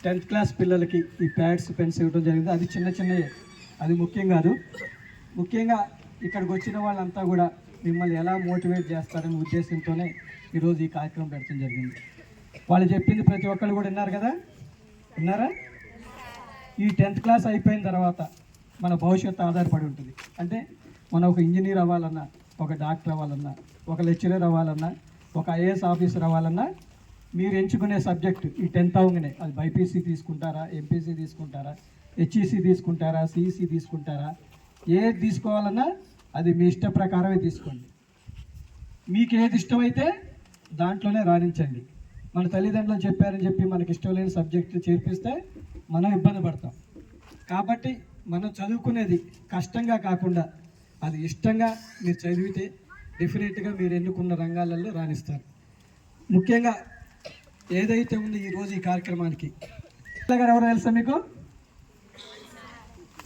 10th class పిల్లలకి ఈ pods pens ఇవ్వడం జరిగింది. అది చిన్న చిన్నవి, అది ముఖ్యం కాదు. ముఖ్యంగా ఇక్కడికి వచ్చిన వాళ్ళంతా కూడా మిమ్మల్ని ఎలా మోటివేట్ చేస్తారనే ఉద్దేశంతోనే ఈరోజు ఈ కార్యక్రమం పెట్టడం జరిగింది. వాళ్ళు చెప్పింది ప్రతి ఒక్కరు కూడా విన్నారు కదా, విన్నారా? ఈ 10th క్లాస్ అయిపోయిన తర్వాత మన భవిష్యత్తు ఆధారపడి ఉంటుంది. అంటే మనం ఒక ఇంజనీర్ అవ్వాలన్నా, ఒక డాక్టర్ అవ్వాలన్నా, ఒక లెక్చరర్ అవ్వాలన్నా, ఒక ఐఏఎస్ ఆఫీసర్ అవ్వాలన్నా మీరు ఎంచుకునే సబ్జెక్ట్ ఈ 10th అవగానే అది బైపీసీ తీసుకుంటారా, ఎంపీసీ తీసుకుంటారా, హెచ్ఈసీ తీసుకుంటారా, సిఈసీ తీసుకుంటారా, ఏది తీసుకోవాలన్నా అది మీ ఇష్ట ప్రకారమే తీసుకోండి. మీకు ఏది ఇష్టమైతే దాంట్లోనే రాణించండి. మన తల్లిదండ్రులు చెప్పారని చెప్పి మనకి ఇష్టం లేని సబ్జెక్టు చేర్పిస్తే మనం ఇబ్బంది పడతాం. కాబట్టి మనం చదువుకునేది కష్టంగా కాకుండా అది ఇష్టంగా మీరు చదివితే డెఫినెట్గా మీరు ఎన్నుకున్న రంగాలలో రాణిస్తారు. ముఖ్యంగా ఏదైతే ఉందో ఈరోజు ఈ కార్యక్రమానికి గారు ఎవరో తెలుసా మీకు?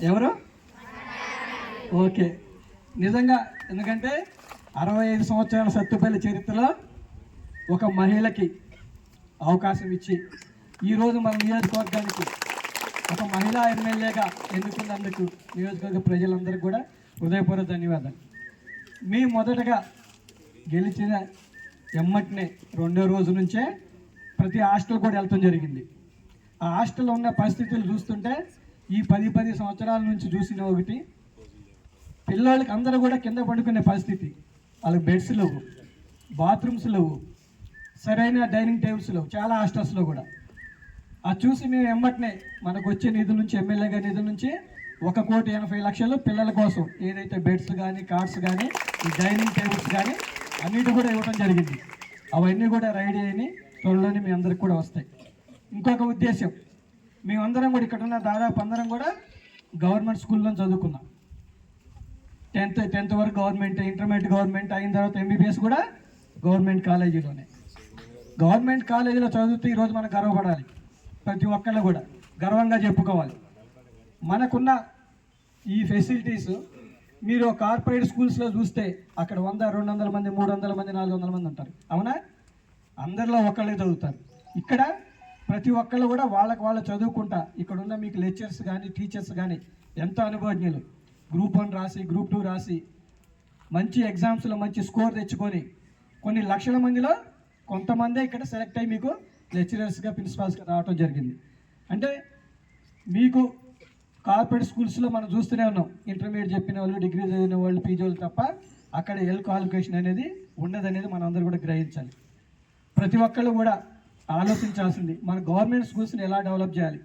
ఎవరు? ఓకే, నిజంగా. ఎందుకంటే 65 సంవత్సరాల సత్తుపల్లి చరిత్రలో ఒక మహిళకి అవకాశం ఇచ్చి ఈరోజు మన నియోజకవర్గానికి ఒక మహిళా ఎమ్మెల్యేగా ఎన్నుకున్నందుకు నియోజకవర్గ ప్రజలందరికీ కూడా హృదయపూర్వక ధన్యవాదాలు. మీ మొదటగా గెలిచిన ఎమ్మటినే 2వ రోజు నుంచే ప్రతి హాస్టల్ కూడా వెళ్తాం జరిగింది. ఆ హాస్టల్లో ఉన్న పరిస్థితులు చూస్తుంటే ఈ 10 సంవత్సరాల నుంచి చూసిన ఒకటి, పిల్లలకి అందరూ కూడా కింద పడుకునే పరిస్థితి. వాళ్ళకి బెడ్స్ లేవు, బాత్రూమ్స్ లేవు, సరైన డైనింగ్ టేబుల్స్ లేవు చాలా హాస్టల్స్లో కూడా. అది చూసి మేము ఎమ్మటినే మనకు వచ్చే నిధుల నుంచి, ఎమ్మెల్యే గారి నిధుల నుంచి 1,80,00,000 పిల్లల కోసం ఏదైతే బెడ్స్ కానీ, కార్డ్స్ కానీ, ఈ డైనింగ్ టేబుల్స్ కానీ అన్నిటి కూడా ఇవ్వడం జరిగింది. అవన్నీ కూడా రెడీ అయినాయి, త్వరలోనే మీ అందరికి కూడా వస్తాయి. ఇంకొక ఉద్దేశం, మేమందరం కూడా ఇక్కడ ఉన్న దాదాపు అందరం కూడా గవర్నమెంట్ స్కూల్లో చదువుకున్నాం. 10th వరకు గవర్నమెంట్, ఇంటర్మీడియట్ గవర్నమెంట్, అయిన తర్వాత ఎంబీబీఎస్ కూడా గవర్నమెంట్ కాలేజీలోనే. గవర్నమెంట్ కాలేజీలో చదివితే ఈరోజు మనం గర్వపడాలి. ప్రతి ఒక్కళ్ళు కూడా గర్వంగా చెప్పుకోవాలి. మనకున్న ఈ ఫెసిలిటీస్ మీరు కార్పొరేట్ స్కూల్స్లో చూస్తే అక్కడ 100, 200 మంది, 300 మంది, 400 మంది ఉంటారు. అవునా? అందరిలో ఒకళ్ళే చదువుతారు. ఇక్కడ ప్రతి ఒక్కళ్ళు కూడా వాళ్ళకు వాళ్ళు చదువుకుంటా ఇక్కడ ఉన్న మీకు లెక్చర్స్ కానీ, టీచర్స్ కానీ ఎంతో అనుభవజ్ఞులు. గ్రూప్ 1 రాసి, గ్రూప్ 2 రాసి మంచి ఎగ్జామ్స్లో మంచి స్కోర్ తెచ్చుకొని కొన్ని లక్షల మందిలో కొంతమందే ఇక్కడ సెలెక్ట్ అయ్యి మీకు లెక్చరర్స్గా, ప్రిన్సిపాల్స్గా రావడం జరిగింది. అంటే మీకు కార్పొరేట్ స్కూల్స్లో మనం చూస్తూనే ఉన్నాం, ఇంటర్మీడియట్ చెప్పిన వాళ్ళు, డిగ్రీ చదివిన వాళ్ళు, పీజీ వాళ్ళు తప్ప అక్కడ క్వాలిఫికేషన్ అనేది ఉండదనేది మనం అందరూ కూడా గ్రహించాలి. ప్రతి ఒక్కళ్ళు కూడా ఆలోచించాల్సింది మన గవర్నమెంట్ స్కూల్స్ని ఎలా డెవలప్ చేయాలి.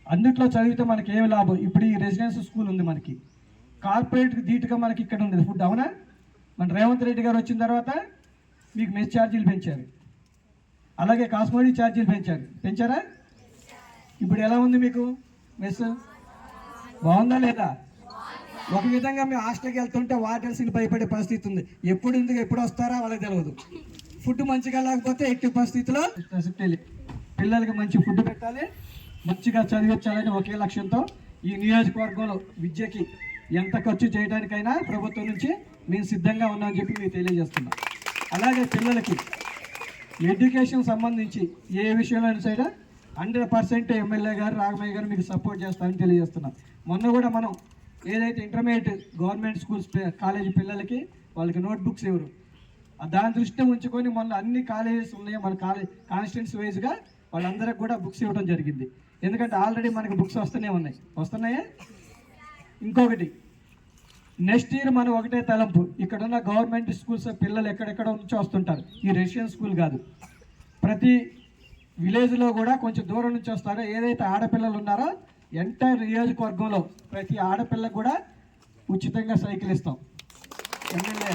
అందుట్లో చదివితే మనకి ఏమి లాభం? ఇప్పుడు ఈ రెసిడెన్షియల్ స్కూల్ ఉంది మనకి, కార్పొరేట్కి ధీటుగా మనకి ఇక్కడ ఉంది ఫుడ్. అవునా? మన రేవంత్ రెడ్డి గారు వచ్చిన తర్వాత మీకు మెస్ ఛార్జీలు పెంచారు, అలాగే కాస్మోడిక్ ఛార్జీలు పెంచారా? ఇప్పుడు ఎలా ఉంది మీకు మెస్? బాగుందా లేదా? ఒక విధంగా మేము హాస్టల్కి వెళ్తుంటే వార్డెన్స్కి భయపడే పరిస్థితి ఉంది. ఎప్పుడు వస్తారా వాళ్ళకి తెలియదు. ఫుడ్ మంచిగా లేకపోతే ఎట్టి పరిస్థితిలో పిల్లలకి మంచి ఫుడ్ పెట్టాలి, మంచిగా చదివించాలని ఒకే లక్ష్యంతో ఈ నియోజకవర్గంలో విద్యకి ఎంత ఖర్చు చేయడానికైనా ప్రభుత్వం నుంచి మేము సిద్ధంగా ఉన్నామని చెప్పి మీకు తెలియజేస్తున్నాం. అలాగే పిల్లలకి ఎడ్యుకేషన్ సంబంధించి ఏ విషయంలో సైడ్ 100% ఎమ్మెల్యే గారు, రాఘమయ్య గారు మీకు సపోర్ట్ చేస్తారని తెలియజేస్తున్నాం. మొన్న కూడా మనం ఏదైతే ఇంటర్మీడియట్ గవర్నమెంట్ స్కూల్స్ కాలేజీ పిల్లలకి వాళ్ళకి నోట్బుక్స్ ఇవ్వరు, దాని దృష్టి ఉంచుకొని మొన్న అన్ని కాలేజెస్ ఉన్నాయో మన కాన్స్టిట్యున్సీ వైజ్గా వాళ్ళందరికి కూడా బుక్స్ ఇవ్వడం జరిగింది. ఎందుకంటే ఆల్రెడీ మనకి బుక్స్ వస్తున్నాయా? ఇంకొకటి, నెక్స్ట్ ఇయర్ మనం ఒకటే తలంపు, ఇక్కడ ఉన్న గవర్నమెంట్ స్కూల్స్ పిల్లలు ఎక్కడెక్కడ నుంచి వస్తుంటారు. ఈ రెసిడెన్షియల్ స్కూల్ కాదు, ప్రతి విలేజ్లో కూడా కొంచెం దూరం నుంచి వస్తారో ఏదైతే ఆడపిల్లలు ఉన్నారో ఎంటైర్ నియోజకవర్గంలో ప్రతి ఆడపిల్లకు కూడా ఉచితంగా సైకిల్ ఇస్తాం. ఎమ్మెల్యే